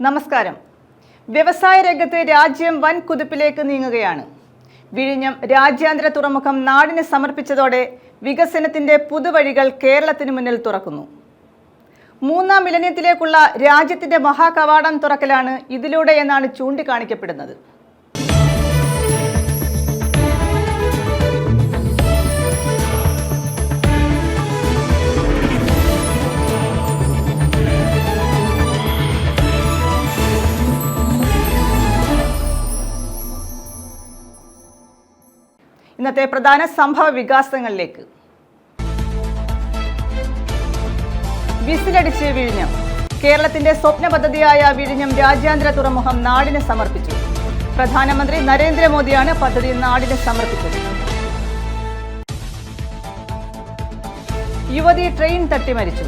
നമസ്കാരം. വ്യവസായ രംഗത്ത് രാജ്യം വൻ കുതിപ്പിലേക്ക് നീങ്ങുകയാണ്. വിഴിഞ്ഞം രാജ്യാന്തര തുറമുഖം നാടിന് സമർപ്പിച്ചതോടെ വികസനത്തിന്റെ പുതുവഴികൾ കേരളത്തിന് മുന്നിൽ തുറക്കുന്നു. മൂന്നാം മിലനിയത്തിലേക്കുള്ള രാജ്യത്തിന്റെ മഹാകവാടം തുറക്കലാണ് ഇതിലൂടെ എന്നാണ് ചൂണ്ടിക്കാണിക്കപ്പെടുന്നത്. ഇന്നത്തെ പ്രധാന സംഭവ വികാസങ്ങളിലേക്ക്. വിസിലടിച്ച് വിഴിഞ്ഞം. കേരളത്തിന്റെ സ്വപ്ന പദ്ധതിയായ വിഴിഞ്ഞം രാജ്യാന്തര തുറമുഖം നാടിന് സമർപ്പിച്ചു. പ്രധാനമന്ത്രി നരേന്ദ്രമോദിയാണ് പദ്ധതി നാടിന് സമർപ്പിച്ചത്. യുവതി ട്രെയിൻ തട്ടി മരിച്ചു.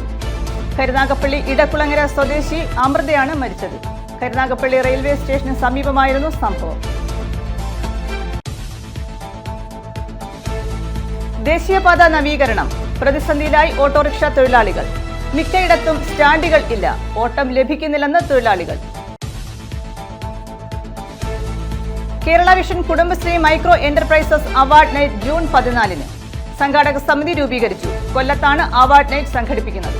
കരുനാഗപ്പള്ളി ഇടക്കുളങ്ങര സ്വദേശി അമൃതയാണ് മരിച്ചത്. കരുനാഗപ്പള്ളി റെയിൽവേ സ്റ്റേഷന് സമീപമായിരുന്നു സംഭവം. ദേശീയപാത നവീകരണം. പ്രതിസന്ധിയിലായി ഓട്ടോറിക്ഷ തൊഴിലാളികൾ. മിക്കയിടത്തും സ്റ്റാൻഡുകൾ ഇല്ല. ഓട്ടം ലഭിക്കുന്നില്ലെന്ന് തൊഴിലാളികൾ. Kerala vision Kudumbashree micro enterprises award night June 14-ന്. സംഘാടക സമിതി രൂപീകരിച്ചു. കൊല്ലത്താണ് അവാർഡ് നൈറ്റ് സംഘടിപ്പിക്കുന്നത്.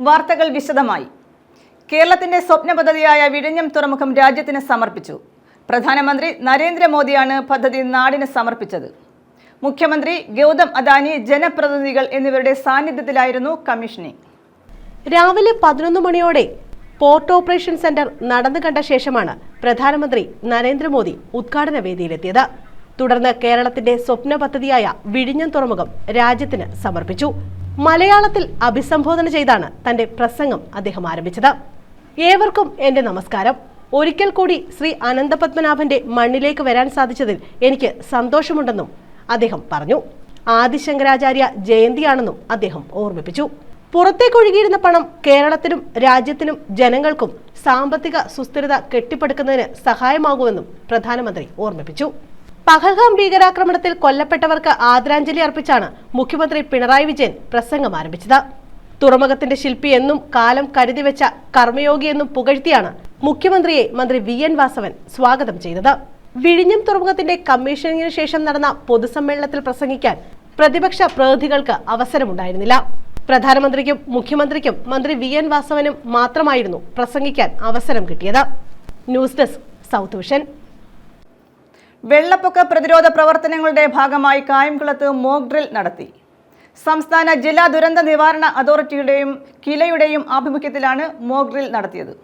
വാർത്തകൾ വിശദമായി. കേരളത്തിന്റെ സ്വപ്ന പദ്ധതിയായ വിഴിഞ്ഞം തുറമുഖം രാജ്യത്തിന് സമർപ്പിച്ചു. പ്രധാനമന്ത്രി നരേന്ദ്രമോദിയാണ് പദ്ധതി നാടിന് സമർപ്പിച്ചത്. മുഖ്യമന്ത്രി ഗൗതം അദാനി, ജനപ്രതിനിധികൾ എന്നിവരുടെ സാന്നിധ്യത്തിലായിരുന്നു കമ്മീഷനിംഗ്. രാവിലെ 11 മണിയോടെ പോർട്ട് ഓപ്പറേഷൻ സെന്റർ നടന്നു കണ്ട ശേഷമാണ് പ്രധാനമന്ത്രി നരേന്ദ്രമോദി ഉദ്ഘാടന വേദിയിലെത്തിയത്. തുടർന്ന് കേരളത്തിന്റെ സ്വപ്ന പദ്ധതിയായ വിഴിഞ്ഞം തുറമുഖം രാജ്യത്തിന് സമർപ്പിച്ചു. മലയാളത്തിൽ അഭിസംബോധന ചെയ്താണ് തന്റെ പ്രസംഗം അദ്ദേഹം ആരംഭിച്ചത്. ഏവർക്കും എന്റെ നമസ്കാരം. ഒരിക്കൽ കൂടി ശ്രീ അനന്തപത്മനാഭന്റെ മണ്ണിലേക്ക് വരാൻ സാധിച്ചതിൽ എനിക്ക് സന്തോഷമുണ്ടെന്നും അദ്ദേഹം പറഞ്ഞു. ആദിശങ്കരാചാര്യ ജയന്തിയാണെന്നും അദ്ദേഹം ഓർമ്മിപ്പിച്ചു. പുറത്തേക്കൊഴുകിയിരുന്ന പണം കേരളത്തിനും രാജ്യത്തിനും ജനങ്ങൾക്കും സാമ്പത്തിക സുസ്ഥിരത കെട്ടിപ്പടുക്കുന്നതിന് സഹായമാകുമെന്നും പ്രധാനമന്ത്രി ഓർമ്മിപ്പിച്ചു. പഹൽഗാം ഭീകരാക്രമണത്തിൽ കൊല്ലപ്പെട്ടവർക്ക് ആദരാഞ്ജലി അർപ്പിച്ചാണ് മുഖ്യമന്ത്രി പിണറായി വിജയൻ പ്രസംഗം ആരംഭിച്ചത്. തുറമുഖത്തിന്റെ ശില്പി എന്നും കാലം കരുതിവെച്ച കർമ്മയോഗി എന്നും പുകഴ്ത്തിയാണ് മുഖ്യമന്ത്രിയെ മന്ത്രി VN വാസവൻ സ്വാഗതം ചെയ്തത്. വിഴിഞ്ഞം തുറമുഖത്തിന്റെ കമ്മീഷനിങ്ങിന് ശേഷം നടന്ന പൊതുസമ്മേളനത്തിൽ പ്രസംഗിക്കാൻ പ്രതിപക്ഷ പ്രതിനിധികൾക്ക് അവസരമുണ്ടായിരുന്നില്ല. പ്രധാനമന്ത്രിക്കും മുഖ്യമന്ത്രിക്കും മന്ത്രി VN വാസവനും മാത്രമായിരുന്നു പ്രസംഗിക്കാൻ അവസരം കിട്ടിയത്. News desk south vision. വെള്ളപ്പൊക്ക പ്രതിരോധ പ്രവർത്തനങ്ങളുടെ ഭാഗമായി കായംകുളത്ത് മോക്ക് ഡ്രിൽ നടത്തി. സംസ്ഥാന ജില്ലാ ദുരന്ത നിവാരണ അതോറിറ്റിയുടെയും കിലയുടെയും ആഭിമുഖ്യത്തിലാണ് മോക്ക് ഡ്രിൽ നടത്തിയത്.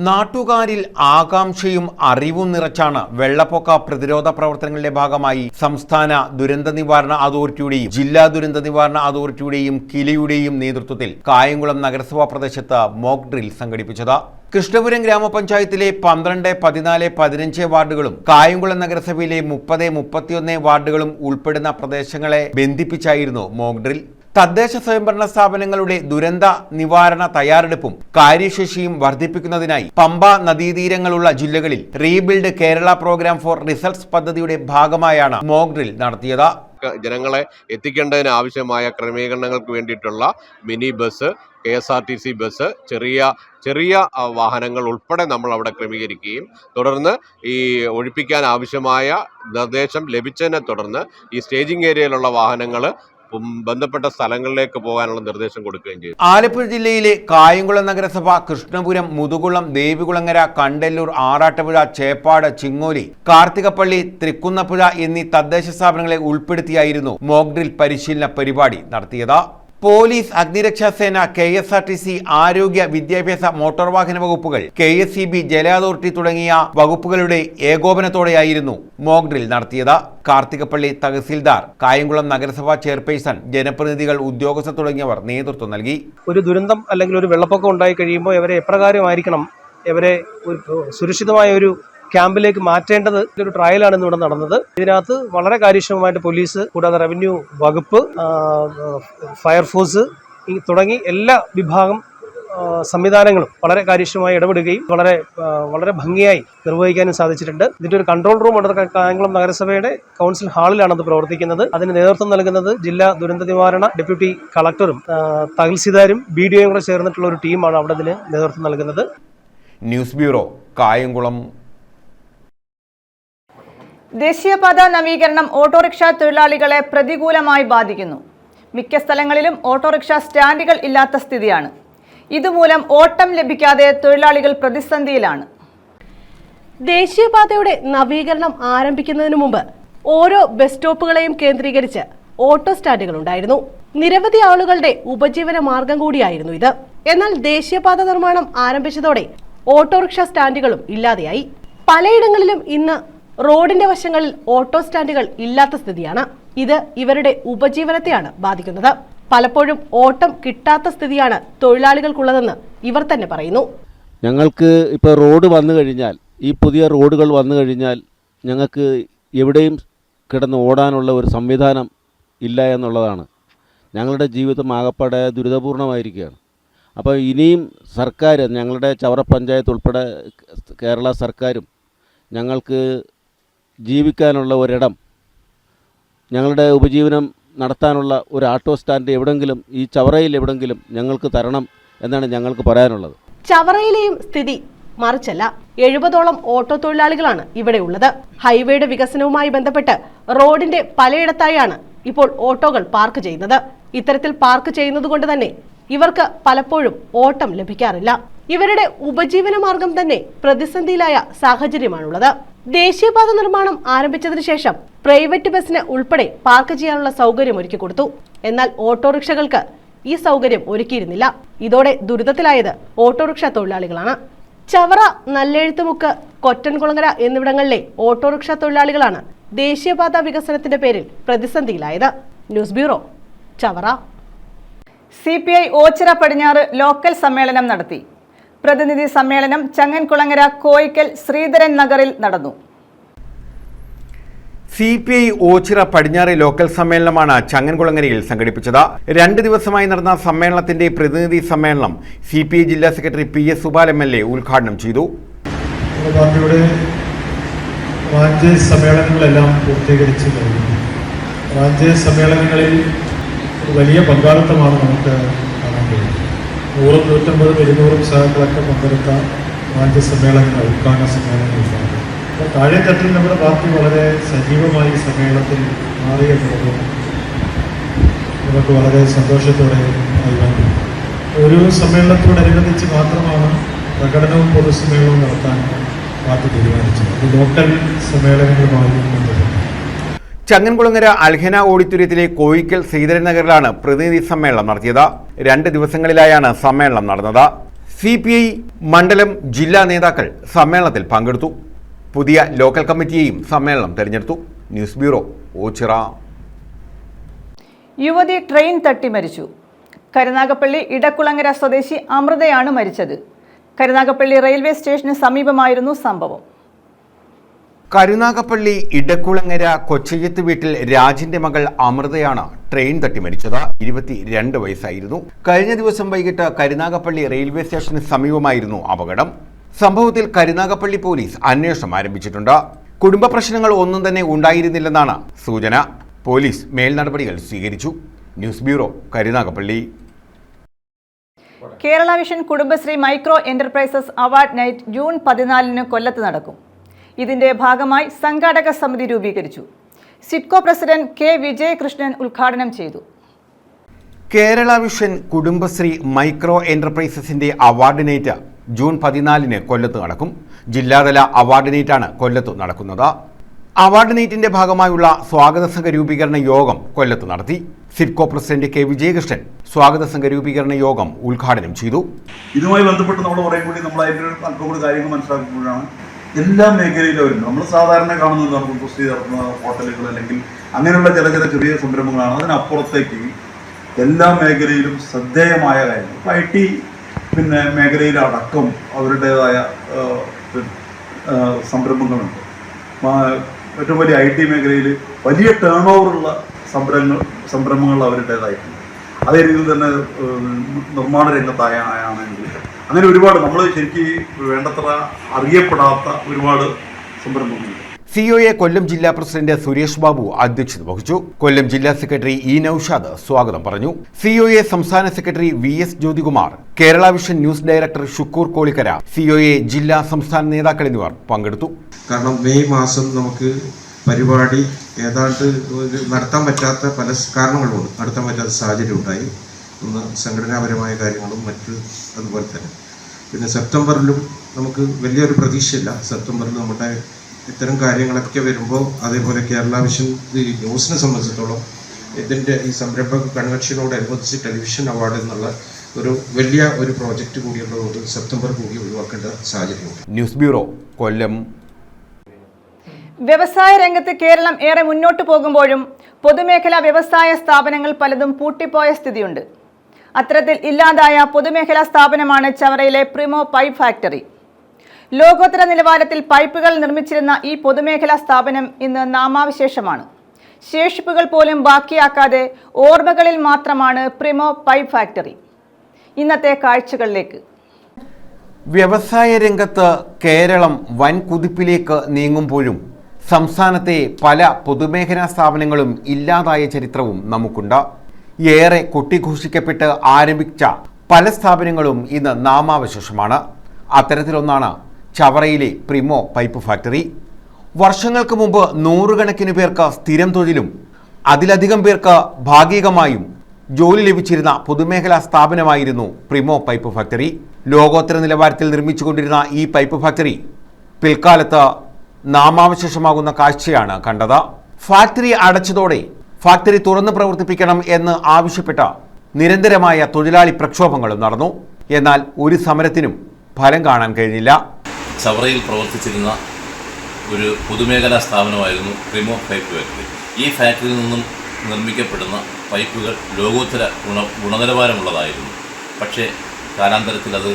നാട്ടുകാരിൽ ആകാംക്ഷയും അറിവും നിറച്ചാണ് വെള്ളപ്പൊക്ക പ്രതിരോധ പ്രവർത്തനങ്ങളുടെ ഭാഗമായി സംസ്ഥാന ദുരന്ത നിവാരണ അതോറിറ്റിയുടെയും ജില്ലാ ദുരന്ത നിവാരണ അതോറിറ്റിയുടെയും കിലയുടെയും നേതൃത്വത്തിൽ കായംകുളം നഗരസഭാ പ്രദേശത്ത് മോക്ക് ഡ്രിൽ സംഘടിപ്പിച്ചത്. കൃഷ്ണപുരം ഗ്രാമപഞ്ചായത്തിലെ 12, 14, 15 വാർഡുകളും കായംകുളം നഗരസഭയിലെ 30, 31 വാർഡുകളും ഉൾപ്പെടുന്ന പ്രദേശങ്ങളെ ബന്ധിപ്പിച്ചായിരുന്നു മോക്ക് ഡ്രിൽ. തദ്ദേശ സ്വയംഭരണ സ്ഥാപനങ്ങളുടെ ദുരന്ത നിവാരണ തയ്യാറെടുപ്പും കാര്യശേഷിയും വർദ്ധിപ്പിക്കുന്നതിനായി പമ്പ നദീതീരങ്ങളുള്ള ജില്ലകളിൽ rebuild Kerala programme for results പദ്ധതിയുടെ ഭാഗമായാണ് മോക്ക് ഡ്രിൽ നടത്തിയത്. ജനങ്ങളെ എത്തിക്കേണ്ടതിന് ആവശ്യമായ ക്രമീകരണങ്ങൾക്ക് വേണ്ടിയിട്ടുള്ള മിനി ബസ്, KSRTC ബസ്, ചെറിയ വാഹനങ്ങൾ ഉൾപ്പെടെ നമ്മൾ അവിടെ ക്രമീകരിക്കുകയും തുടർന്ന് ഈ ഒഴിപ്പിക്കാൻ ആവശ്യമായ നിർദ്ദേശം ലഭിച്ചതിനെ തുടർന്ന് ഈ സ്റ്റേജിംഗ് ഏരിയയിലുള്ള വാഹനങ്ങൾ ബന്ധപ്പെട്ട സ്ഥലങ്ങളിലേക്ക് പോകാനുള്ള നിർദ്ദേശം കൊടുക്കുകയും ചെയ്തു. ആലപ്പുഴ ജില്ലയിലെ കായംകുളം നഗരസഭ കൃഷ്ണപുരം, മുതുകുളം, ദേവികുളങ്ങര, കണ്ടല്ലൂർ, ആറാട്ടുപുഴ, ചേപ്പാട്, ചിങ്ങോലി, കാർത്തികപ്പള്ളി, തൃക്കുന്നപ്പുഴ എന്നീ തദ്ദേശ സ്ഥാപനങ്ങളെ ഉൾപ്പെടുത്തിയായിരുന്നു മോക്ക് ഡ്രിൽ പരിശീലന പരിപാടി നടത്തിയത്. പോലീസ്, അഗ്നിരക്ഷാസേന, KSRTC, ആരോഗ്യ, വിദ്യാഭ്യാസ, മോട്ടോർ വാഹന വകുപ്പുകൾ, KSEB, ജല അതോറിറ്റി തുടങ്ങിയ വകുപ്പുകളുടെ ഏകോപനത്തോടെയായിരുന്നു മോക്ക് ഡ്രിൽ നടത്തിയത്. കാർത്തികപ്പള്ളി തഹസിൽദാർ, കായംകുളം നഗരസഭാ ചെയർപേഴ്സൺ, ജനപ്രതിനിധികൾ, ഉദ്യോഗസ്ഥർ തുടങ്ങിയവർ നേതൃത്വം നൽകി. ഒരു ദുരന്തം അല്ലെങ്കിൽ ഒരു വെള്ളപ്പൊക്കം ഉണ്ടായി കഴിയുമ്പോൾ ഇവരെ എപ്രകാരമായിരിക്കണം ഇവരെ സുരക്ഷിതമായ ഒരു ക്യാമ്പിലേക്ക് മാറ്റേണ്ടത് ഒരു ട്രയലാണ് ഇന്നിവിടെ നടന്നത്. ഇതിനകത്ത് വളരെ കാര്യക്ഷമമായിട്ട് പോലീസ്, കൂടാതെ റവന്യൂ വകുപ്പ്, ഫയർഫോഴ്സ് തുടങ്ങി എല്ലാ വിഭാഗം സംവിധാനങ്ങളും വളരെ കാര്യക്ഷമമായി ഇടപെടുകയും വളരെ ഭംഗിയായി നിർവഹിക്കാനും സാധിച്ചിട്ടുണ്ട്. ഇതിന്റെ ഒരു കൺട്രോൾ റൂം ഉണ്ട്. കായംകുളം നഗരസഭയുടെ കൗൺസിൽ ഹാളിലാണ് അത് പ്രവർത്തിക്കുന്നത്. അതിന് നേതൃത്വം നൽകുന്നത് ജില്ലാ ദുരന്ത നിവാരണ ഡെപ്യൂട്ടി കളക്ടറും തഹസിൽദാരും BDOയും കൂടെ ചേർന്നിട്ടുള്ള ഒരു ടീമാണ് അവിടെ ഇതിന് നേതൃത്വം നൽകുന്നത്. News bureau, Kayamkulam. ദേശീയപാത നവീകരണം ഓട്ടോറിക്ഷ തൊഴിലാളികളെ പ്രതികൂലമായി ബാധിക്കുന്നു. മിക്ക സ്ഥലങ്ങളിലും ഓട്ടോറിക്ഷ സ്റ്റാൻഡുകൾ ഇല്ലാത്ത സ്ഥിതിയാണ്. ഇതുമൂലം ഓട്ടം ലഭിക്കാതെ തൊഴിലാളികൾ പ്രതിസന്ധിയിലാണ്. ദേശീയപാതയുടെ നവീകരണം ആരംഭിക്കുന്നതിന് മുമ്പ് ഓരോ ബസ് സ്റ്റോപ്പുകളെയും കേന്ദ്രീകരിച്ച് ഓട്ടോ സ്റ്റാൻഡുകൾ ഉണ്ടായിരുന്നു. നിരവധി ആളുകളുടെ ഉപജീവന മാർഗം കൂടിയായിരുന്നു ഇത്. എന്നാൽ ദേശീയപാത നിർമ്മാണം ആരംഭിച്ചതോടെ ഓട്ടോറിക്ഷ സ്റ്റാൻഡുകളും ഇല്ലാതെയായി. പലയിടങ്ങളിലും ഇന്ന് റോഡിന്റെ വശങ്ങളിൽ ഓട്ടോ സ്റ്റാൻഡുകൾ ഇല്ലാത്ത സ്ഥിതിയാണ്. ഇത് ഇവരുടെ ഉപജീവനത്തെയാണ് ബാധിക്കുന്നത്. പലപ്പോഴും ഓട്ടം കിട്ടാത്ത സ്ഥിതിയാണ് തൊഴിലാളികൾക്കുള്ളതെന്ന് ഇവർ തന്നെ പറയുന്നു. ഞങ്ങൾക്ക് ഇപ്പോൾ റോഡ് വന്നു കഴിഞ്ഞാൽ, ഈ പുതിയ റോഡുകൾ വന്നു കഴിഞ്ഞാൽ ഞങ്ങൾക്ക് എവിടെയും കിടന്ന് ഓടാനുള്ള ഒരു സംവിധാനം ഇല്ല എന്നുള്ളതാണ്. ഞങ്ങളുടെ ജീവിതം ആകപ്പാടെ ദുരിതപൂർണമായിരിക്കുകയാണ്. അപ്പോൾ ഇനിയും സർക്കാർ, ഞങ്ങളുടെ ചവറ പഞ്ചായത്ത് ഉൾപ്പെടെ കേരള സർക്കാരും ഞങ്ങൾക്ക് ജീവിക്കാനുള്ള ഒരിടം, ഞങ്ങളുടെ ഉപജീവനം നടത്താനുള്ള ഒരു ഓട്ടോ സ്റ്റാൻഡ് എവിടെങ്കിലും ഈ ചവറയിൽ എവിടെങ്കിലും ഞങ്ങൾക്ക് തരണം എന്നാണ് ഞങ്ങൾക്ക് പറയാനുള്ളത്. ചവറയിലെയും സ്ഥിതി മറിച്ചല്ല. 70ഓളം ഓട്ടോ തൊഴിലാളികളാണ് ഇവിടെ ഉള്ളത്. ഹൈവേയുടെ വികസനവുമായി ബന്ധപ്പെട്ട് റോഡിന്റെ പലയിടത്തായാണ് ഇപ്പോൾ ഓട്ടോകൾ പാർക്ക് ചെയ്യുന്നത്. ഇത്തരത്തിൽ പാർക്ക് ചെയ്യുന്നത് കൊണ്ട് തന്നെ ഇവർക്ക് പലപ്പോഴും ഓട്ടം ലഭിക്കാറില്ല. ഇവരുടെ ഉപജീവന മാർഗം തന്നെ പ്രതിസന്ധിയിലായ സാഹചര്യമാണുള്ളത്. ദേശീയപാത നിർമ്മാണം ആരംഭിച്ചതിനു ശേഷം പ്രൈവറ്റ് ബസ്സിന് ഉൾപ്പെടെ പാർക്ക് ചെയ്യാനുള്ള സൗകര്യം ഒരുക്കി കൊടുത്തു. എന്നാൽ ഓട്ടോറിക്ഷകൾക്ക് ഈ സൗകര്യം ഒരുക്കിയിരുന്നില്ല. ഇതോടെ ദുരിതത്തിലായത് ഓട്ടോറിക്ഷ തൊഴിലാളികളാണ്. ചവറ, നല്ലെഴുത്തുമുക്ക്, കൊറ്റൻകുളങ്ങര എന്നിവിടങ്ങളിലെ ഓട്ടോറിക്ഷ തൊഴിലാളികളാണ് ദേശീയപാത വികസനത്തിന്റെ പേരിൽ പ്രതിസന്ധിയിലായത്. News bureau, Chavara. CPI Ochira പടിഞ്ഞാറ് ലോക്കൽ സമ്മേളനം നടത്തി. പ്രതിനിധി സമ്മേളനം ചങ്ങൻകുളങ്ങര, കോയിക്കൽ, ശ്രീധരൻ നഗറിൽ നടന്നു. CPI ഓച്ചിറ പടിഞ്ഞാറ് ലോക്കൽ സമ്മേളനമാണ് ചങ്ങൻകുളങ്ങരയിൽ സംഘടിപ്പിച്ചത്. 2 ദിവസമായി നടന്ന സമ്മേളനത്തിന്റെ പ്രതിനിധി സമ്മേളനം CPI ജില്ലാ സെക്രട്ടറി PS സുബാൽ MLA ഉദ്ഘാടനം ചെയ്തു. പാർട്ടിയുടെ റാഞ്ച് സമ്മേളനങ്ങളെല്ലാം പൂർത്തീകരിച്ച് കഴിഞ്ഞു. റാഞ്ച് സമ്മേളനങ്ങളിൽ വലിയ പങ്കാളിത്തമാണ് നമുക്ക് കാണാൻ കഴിയുന്നത്. 100, 150, 200 സഹാക്കളൊക്കെ പങ്കെടുത്ത റാഞ്ച് സമ്മേളനങ്ങൾ, ഉദ്ഘാടന സമ്മേളനങ്ങൾ. അപ്പോൾ താഴെ തട്ടിൽ നമ്മുടെ പാർട്ടി വളരെ സജീവമായി സമ്മേളനത്തിൽ മാറിയെന്നുള്ളത് നമുക്ക് വളരെ സന്തോഷത്തോടെ അറിയാൻ. ഒരു സമ്മേളനത്തോടനുബന്ധിച്ച് മാത്രമാണ് പ്രകടനവും പൊതുസമ്മേളനവും നടത്താൻ പാർട്ടി തീരുമാനിച്ചത്. അത് ലോക്കൽ സമ്മേളനങ്ങളുമായി ബന്ധപ്പെട്ടു. ചങ്ങൻകുളങ്ങര അൽഹന ഓഡിറ്റോറിയത്തിലെ കോയിക്കൽ, ശ്രീധരൻ നഗറിലാണ് പ്രതിനിധി സമ്മേളനം നടത്തിയത്. 2 ദിവസങ്ങളിലായാണ് സമ്മേളനം നടന്നത്. CPI മണ്ഡലം, ജില്ലാ നേതാക്കൾ സമ്മേളനത്തിൽ പങ്കെടുത്തു. പുതിയ ലോക്കൽ കമ്മിറ്റിയെയും സമ്മേളനം തെരഞ്ഞെടുത്തു. News bureau, Ochira. യുവതി ട്രെയിൻ തട്ടി മരിച്ചു. കരുനാഗപ്പള്ളി ഇടക്കുളങ്ങര സ്വദേശി അമൃതയാണ് മരിച്ചത്. കരുനാഗപ്പള്ളി റെയിൽവേ സ്റ്റേഷന് സമീപമായിരുന്നു സംഭവം. കരുനാഗപ്പള്ളി ഇടക്കുളങ്ങര കൊച്ചയ്യത്ത് വീട്ടിൽ രാജിന്റെ മകൾ അമൃതയാണ് ട്രെയിൻ തട്ടി മരിച്ചത്. 22 വയസ്സായിരുന്നു. കഴിഞ്ഞ ദിവസം വൈകിട്ട് കരുനാഗപ്പള്ളി റെയിൽവേ സ്റ്റേഷന് സമീപമായിരുന്നു അപകടം. സംഭവത്തിൽ കരുനാഗപ്പള്ളി പോലീസ് അന്വേഷണം ആരംഭിച്ചിട്ടുണ്ട്. കുടുംബ പ്രശ്നങ്ങൾ ഒന്നും തന്നെ ഉണ്ടായിരുന്നില്ലെന്നാണ് സൂചന. പോലീസ് മേൽ നടപടികൾ സ്വീകരിച്ചു. News bureau, Karunagappally. Kerala vision Kudumbashree micro enterprises award night June 14 കൊല്ലത്ത് നടക്കും. ഇതിന്റെ ഭാഗമായി സംഘാടക സമിതി രൂപീകരിച്ചു. SIDCO president K. വിജയകൃഷ്ണൻ ഉദ്ഘാടനം ചെയ്തു. കേരള വിഷൻ കുടുംബശ്രീ മൈക്രോ എന്റർപ്രൈസസിന്റെ അവാർഡ് നൈറ്റ് ജൂൺ 14 കൊല്ലത്ത് നടക്കും. ജില്ലാതല അവാർഡ് നൈറ്റാണ് കൊല്ലത്ത് നടക്കുന്നത്. അവാർഡ് നൈറ്റിന്റെ ഭാഗമായുള്ള സ്വാഗത സംഘ രൂപീകരണ യോഗം കൊല്ലത്ത് നടത്തി. SIDCO president K. വിജയകൃഷ്ണൻ സ്വാഗത സംഘ രൂപീകരണ യോഗം ഉദ്ഘാടനം ചെയ്തു. ഇതുമായി ബന്ധപ്പെട്ട് നമ്മൾ കുറേ കൂടി നമ്മൾ അതിൻ്റെ അല്പം കൂടി കാര്യങ്ങൾ മനസ്സിലാക്കുമ്പോഴാണ് എല്ലാ മേഖലയിലും വരുന്നത്. നമ്മൾ സാധാരണ കാണുന്നത് നമുക്ക് കുസ്തി നടത്തുന്ന ഹോട്ടലുകൾ അല്ലെങ്കിൽ അങ്ങനെയുള്ള ചില ചെറിയ സംരംഭങ്ങളാണ്. അതിനപ്പുറത്തേക്ക് എല്ലാ മേഖലയിലും ശ്രദ്ധേയമായ കാര്യങ്ങൾ. ഇപ്പോൾ IT മേഖലയിലടക്കം അവരുടേതായ സംരംഭങ്ങളുണ്ട്. ഏറ്റവും വലിയ IT മേഖലയിൽ വലിയ ടേൺ ഓവറുള്ള സംരംഭങ്ങൾ അവരുടേതായിട്ടുണ്ട്. അതേ രീതിയിൽ തന്നെ നിർമ്മാണ രംഗത്തായാണെങ്കിൽ അങ്ങനെ ഒരുപാട് നമ്മൾ ശരിക്കും വേണ്ടത്ര അറിയപ്പെടാത്ത ഒരുപാട് സംരംഭങ്ങളുണ്ട്. സിഒഎ കൊല്ലം ജില്ലാ പ്രസിഡന്റ് സുരേഷ് ബാബു അധ്യക്ഷത വഹിച്ചു. കൊല്ലം ജില്ലാ സെക്രട്ടറി ഇ നൌഷാദ് സ്വാഗതം പറഞ്ഞു. സിഒഎ സംസ്ഥാന secretary VS Jyothikumar, Kerala vision news director Shukkur Kolikkara, COA ജില്ലാ സംസ്ഥാന നേതാക്കൾ എന്നിവർ പങ്കെടുത്തു. കാരണം മെയ് മാസം നമുക്ക് പരിപാടി ഏതാണ്ട് നടത്താൻ പറ്റാത്ത പല കാരണങ്ങളുണ്ട്. നടത്താൻ പറ്റാത്ത സാഹചര്യം ഉണ്ടായി. ഒന്ന് സംഘടനാപരമായ കാര്യങ്ങളും മറ്റ് അതുപോലെ തന്നെ. പിന്നെ സെപ്റ്റംബറിലും നമുക്ക് വലിയൊരു പ്രതീക്ഷയില്ല. സെപ്റ്റംബറിൽ നമ്മുടെ ഇത്തരം കാര്യങ്ങളൊക്കെ വരുമ്പോൾ അതേപോലെ കേരള വിഷൻ ന്യൂസിനെ സംബന്ധിച്ചിടത്തോളം ഇതിൻ്റെ ഈ സംരംഭക കൺവെൻഷനോടനുബന്ധിച്ച് ടെലിവിഷൻ അവാർഡ് എന്നുള്ള ഒരു വലിയ ഒരു പ്രോജക്റ്റ് കൂടിയുള്ളതുകൊണ്ട് സെപ്റ്റംബർ കൂടി ഒഴിവാക്കേണ്ട സാഹചര്യമുണ്ട്. ന്യൂസ് ബ്യൂറോ, കൊല്ലം. വ്യവസായ രംഗത്ത് കേരളം ഏറെ മുന്നോട്ട് പോകുമ്പോഴും പൊതുമേഖലാ വ്യവസായ സ്ഥാപനങ്ങൾ പലതും പൂട്ടിപ്പോയ സ്ഥിതിയുണ്ട്. അത്തരത്തിൽ ഇല്ലാതായ പൊതുമേഖലാ സ്ഥാപനമാണ് ചവറയിലെ പ്രിമോ പൈപ്പ് ഫാക്ടറി. ലോകോത്തര നിലവാരത്തിൽ പൈപ്പുകൾ നിർമ്മിച്ചിരുന്ന ഈ പൊതുമേഖലാ സ്ഥാപനം ഇന്ന് നാമാവശേഷമാണ്. ശേഷിപ്പുകൾ പോലും ബാക്കിയാക്കാതെ ഓർമ്മകളിൽ മാത്രമാണ് പ്രിമോ പൈപ്പ് ഫാക്ടറി. ഇന്നത്തെ കാഴ്ചകളിലേക്ക്. വ്യവസായ രംഗത്ത് കേരളം വൻ കുതിപ്പിലേക്ക് നീങ്ങുമ്പോഴും സംസ്ഥാനത്തെ പല പൊതുമേഖലാ സ്ഥാപനങ്ങളും ഇല്ലാതായ ചരിത്രവും നമുക്കുണ്ട്. ഏറെ കൊട്ടിഘോഷിക്കപ്പെട്ട് ആരംഭിച്ച പല സ്ഥാപനങ്ങളും ഇന്ന് നാമാവശേഷമാണ്. അത്തരത്തിലൊന്നാണ് ചവറയിലെ പ്രിമോ പൈപ്പ് ഫാക്ടറി. വർഷങ്ങൾക്ക് മുമ്പ് നൂറുകണക്കിന് പേർക്ക് സ്ഥിരം തൊഴിലും അതിലധികം പേർക്ക് ഭാഗികമായും ജോലി ലഭിച്ചിരുന്ന പൊതുമേഖലാ സ്ഥാപനമായിരുന്നു പ്രിമോ പൈപ്പ് ഫാക്ടറി. ലോകോത്തര നിലവാരത്തിൽ നിർമ്മിച്ചുകൊണ്ടിരുന്ന ഈ പൈപ്പ് ഫാക്ടറി പിൽക്കാലത്ത് നാമാവശേഷമാകുന്ന കാഴ്ചയാണ് കണ്ടത്. ഫാക്ടറി അടച്ചതോടെ ഫാക്ടറി തുറന്ന് പ്രവർത്തിപ്പിക്കണം എന്ന് ആവശ്യപ്പെട്ട് നിരന്തരമായ തൊഴിലാളി പ്രക്ഷോഭങ്ങളും നടന്നു. എന്നാൽ ഒരു സമരത്തിനും ഫലം കാണാൻ കഴിഞ്ഞില്ല. ചവറയിൽ പ്രവർത്തിച്ചിരുന്ന ഒരു പൊതുമേഖലാ സ്ഥാപനമായിരുന്നു പ്രിമോ പൈപ്പ് ഫാക്ടറി. ഈ ഫാക്ടറിയിൽ നിന്നും നിർമ്മിക്കപ്പെടുന്ന പൈപ്പുകൾ ലോകോത്തര ഗുണനിലവാരമുള്ളതായിരുന്നു. പക്ഷേ കാലാന്തരത്തിൽ അത്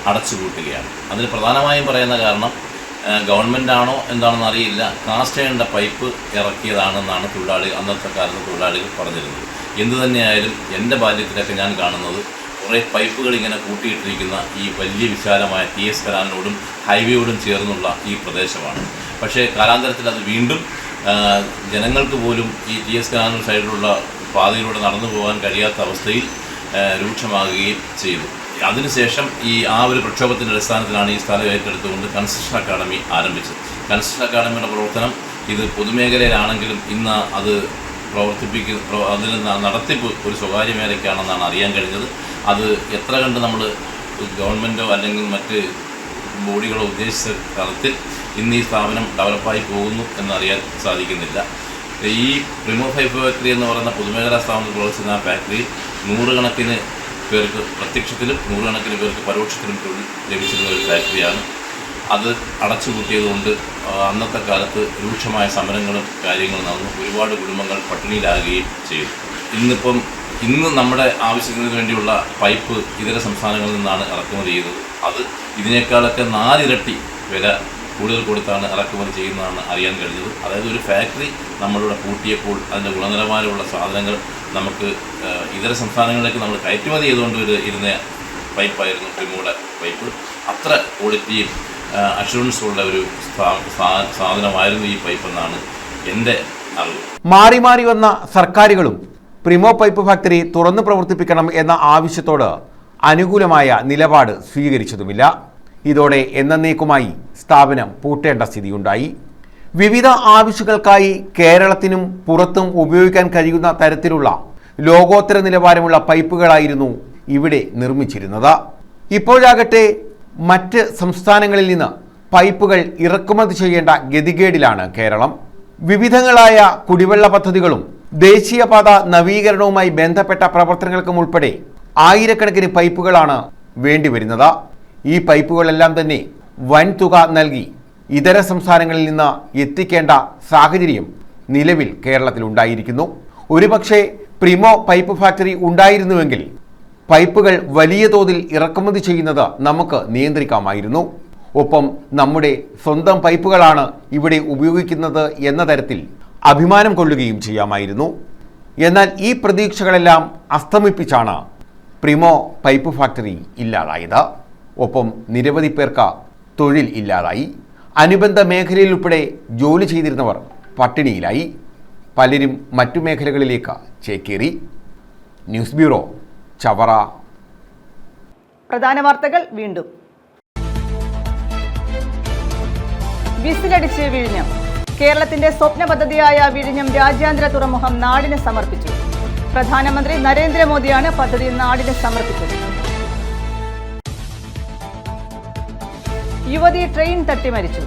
അടച്ചുപൂട്ടുകയാണ്. അതിന് പ്രധാനമായും പറയുന്ന കാരണം ഗവൺമെൻറ്റാണോ എന്താണെന്ന് അറിയില്ല, കാസ്റ്റ് അയണിൻ്റെ പൈപ്പ് ഇറക്കിയതാണെന്നാണ് അന്നത്തെ കാലത്ത് തൊഴിലാളികൾ പറഞ്ഞിരുന്നത്. എന്തു തന്നെയായാലും എൻ്റെ ബാല്യത്തിലൊക്കെ ഞാൻ കാണുന്നത് കുറേ പൈപ്പുകൾ ഇങ്ങനെ കൂട്ടിയിട്ടിരിക്കുന്ന ഈ വലിയ വിശാലമായ TS കനാലിനോടും ഹൈവേയോടും ചേർന്നുള്ള ഈ പ്രദേശമാണ്. പക്ഷേ കാലാന്തരത്തിൽ അത് വീണ്ടും ജനങ്ങൾക്ക് പോലും ഈ TS കനാലിന് സൈഡിലുള്ള പാതയിലൂടെ നടന്നു പോകാൻ കഴിയാത്ത അവസ്ഥയിൽ രൂക്ഷമാകുകയും ചെയ്തു. അതിനുശേഷം ആ ഒരു പ്രക്ഷോഭത്തിൻ്റെ അടിസ്ഥാനത്തിലാണ് ഈ സ്ഥലം ഏറ്റെടുത്തുകൊണ്ട് കൺസ്ട്രക്ഷൻ അക്കാദമി ആരംഭിച്ചത്. കൺസ്ട്രക്ഷൻ അക്കാദമിയുടെ പ്രവർത്തനം ഇത് പൊതുമേഖലയിലാണെങ്കിലും ഇന്ന് അത് അതിന് നടത്തിപ്പ് ഒരു സ്വകാര്യ മേഖലയ്ക്കാണെന്നാണ് അറിയാൻ കഴിഞ്ഞത്. അത് എത്ര കണ്ട് നമ്മൾ ഗവൺമെൻറ്റോ അല്ലെങ്കിൽ മറ്റ് ബോഡികളോ ഉദ്ദേശിച്ച തലത്തിൽ ഇന്ന് ഈ സ്ഥാപനം ഡെവലപ്പായി പോകുന്നു എന്നറിയാൻ സാധിക്കുന്നില്ല. ഈ പ്രിമോ പൈപ്പ് ഫാക്ടറി എന്ന് പറയുന്ന പൊതുമേഖലാ സ്ഥാപനത്തിൽ പ്രവർത്തിക്കുന്ന ആ ഫാക്ടറിയിൽ നൂറുകണക്കിന് പേർക്ക് പ്രത്യക്ഷത്തിലും നൂറുകണക്കിന് പേർക്ക് പരോക്ഷത്തിലും തൊഴിൽ ലഭിച്ചിരുന്ന ഒരു ഫാക്ടറിയാണ്. അത് അടച്ചുപൂട്ടിയതുകൊണ്ട് അന്നത്തെ കാലത്ത് രൂക്ഷമായ സമരങ്ങളും കാര്യങ്ങളും നടന്നു. ഒരുപാട് കുടുംബങ്ങൾ പട്ടിണിയിലാകുകയും ചെയ്തു. ഇന്ന് നമ്മുടെ ആവശ്യത്തിന് വേണ്ടിയുള്ള പൈപ്പ് ഇതര സംസ്ഥാനങ്ങളിൽ നിന്നാണ് ഇറക്കുമതി ചെയ്യുന്നത്. അത് ഇതിനേക്കാളൊക്കെ 4 ഇരട്ടി വില കൂടുതൽ കൊടുത്താണ് ഇറക്കുമതി ചെയ്യുന്നതാണ് അറിയാൻ കഴിഞ്ഞത്. അതായത് ഒരു ഫാക്ടറി നമ്മളിവിടെ പൂട്ടിയപ്പോൾ അതിൻ്റെ ഗുണനിലവാരമുള്ള സാധനങ്ങൾ നമുക്ക് ഇതര സംസ്ഥാനങ്ങളിലേക്ക് നമ്മൾ കയറ്റുമതി ചെയ്തുകൊണ്ട് ഇരുന്ന പൈപ്പായിരുന്നു പ്രിമോയുടെ പൈപ്പ്. അത്ര ക്വാളിറ്റിയും അഷുറൻസുള്ള ഒരു സാധനമായിരുന്നു ഈ പൈപ്പ് എന്നാണ് എൻ്റെ അറിവ്. മാറി മാറി വന്ന സർക്കാരുകളും പ്രിമോ പൈപ്പ് ഫാക്ടറി തുറന്നു പ്രവർത്തിപ്പിക്കണം എന്ന ആവശ്യത്തോട് അനുകൂലമായ നിലപാട് സ്വീകരിച്ചതുമില്ല. ഇതോടെ എന്നേക്കുമായി സ്ഥാപനം പൂട്ടേണ്ട സ്ഥിതിയുണ്ടായി. വിവിധ ആവശ്യങ്ങൾക്കായി കേരളത്തിനും പുറത്തും ഉപയോഗിക്കാൻ കഴിയുന്ന തരത്തിലുള്ള ലോകോത്തര നിലവാരമുള്ള പൈപ്പുകളായിരുന്നു ഇവിടെ നിർമ്മിച്ചിരുന്നത്. ഇപ്പോഴാകട്ടെ മറ്റ് സംസ്ഥാനങ്ങളിൽ നിന്ന് പൈപ്പുകൾ ഇറക്കുമതി ചെയ്യേണ്ട ഗതികേടിലാണ് കേരളം. വിവിധങ്ങളായ കുടിവെള്ള പദ്ധതികളും ദേശീയപാത നവീകരണവുമായി ബന്ധപ്പെട്ട പ്രവർത്തനങ്ങൾക്കും ഉൾപ്പെടെ ആയിരക്കണക്കിന് പൈപ്പുകളാണ് വേണ്ടിവരുന്നത്. ഈ പൈപ്പുകളെല്ലാം തന്നെ വൻ തുക നൽകി ഇതര സംസ്ഥാനങ്ങളിൽ നിന്ന് എത്തിക്കേണ്ട സാഹചര്യം നിലവിൽ കേരളത്തിലുണ്ടായിരിക്കുന്നു. ഒരുപക്ഷെ പ്രിമോ പൈപ്പ് ഫാക്ടറി ഉണ്ടായിരുന്നുവെങ്കിൽ പൈപ്പുകൾ വലിയ തോതിൽ ഇറക്കുമതി ചെയ്യുന്നത് നമുക്ക് നിയന്ത്രിക്കാമായിരുന്നു. ഒപ്പം നമ്മുടെ സ്വന്തം പൈപ്പുകളാണ് ഇവിടെ ഉപയോഗിക്കുന്നത് എന്ന തരത്തിൽ അഭിമാനം കൊള്ളുകയും ചെയ്യാമായിരുന്നു. എന്നാൽ ഈ പ്രതീക്ഷകളെല്ലാം അസ്തമിപ്പിച്ചാണ് പ്രിമോ പൈപ്പ് ഫാക്ടറി ഇല്ലാതായത്. ഒപ്പം നിരവധി പേർക്ക് തൊഴിൽ ഇല്ലാതായി. അനുബന്ധ മേഖലയിൽ ഉൾപ്പെടെ ജോലി ചെയ്തിരുന്നവർ പട്ടിണിയിലായി. പലരും മറ്റു മേഖലകളിലേക്ക് ചേക്കേറി. News bureau, Chavara. പ്രധാന വാർത്തകൾ വീണ്ടും. വിസിലടിച്ച് വിഴിഞ്ഞം. കേരളത്തിന്റെ സ്വപ്ന പദ്ധതിയായ വിഴിഞ്ഞം രാജ്യാന്തര തുറമുഖം നാടിന് സമർപ്പിച്ചു. പ്രധാനമന്ത്രി നരേന്ദ്രമോദിയാണ് പദ്ധതി നാടിന് സമർപ്പിച്ചത്. യുവതി ട്രെയിൻ തട്ടി മരിച്ചു.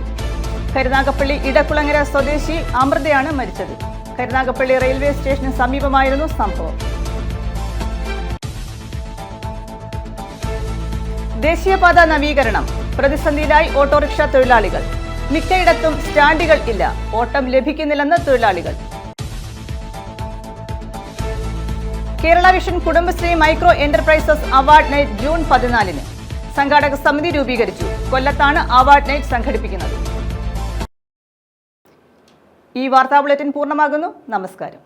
കരുനാഗപ്പള്ളി ഇടക്കുളങ്ങര സ്വദേശി അമൃതയാണ് മരിച്ചത്. കരുനാഗപ്പള്ളി റെയിൽവേ സ്റ്റേഷന് സമീപമായിരുന്നു സംഭവം. ദേശീയപാത നവീകരണം. പ്രതിസന്ധിയിലായി ഓട്ടോറിക്ഷ തൊഴിലാളികൾ. മിക്കയിടത്തും സ്റ്റാൻഡുകൾ ഇല്ല. ഓട്ടം ലഭിക്കുന്നില്ലെന്ന് തൊഴിലാളികൾ. Kerala vision Kudumbashree micro enterprises award night June 14-ന്. സംഘാടക സമിതി രൂപീകരിച്ചു. കൊല്ലത്താണ് അവാർഡ് നൈറ്റ് സംഘടിപ്പിക്കുന്നത്. ഈ വാർത്താ ബുള്ളറ്റിൻ പൂർണ്ണമാകുന്നു. നമസ്കാരം.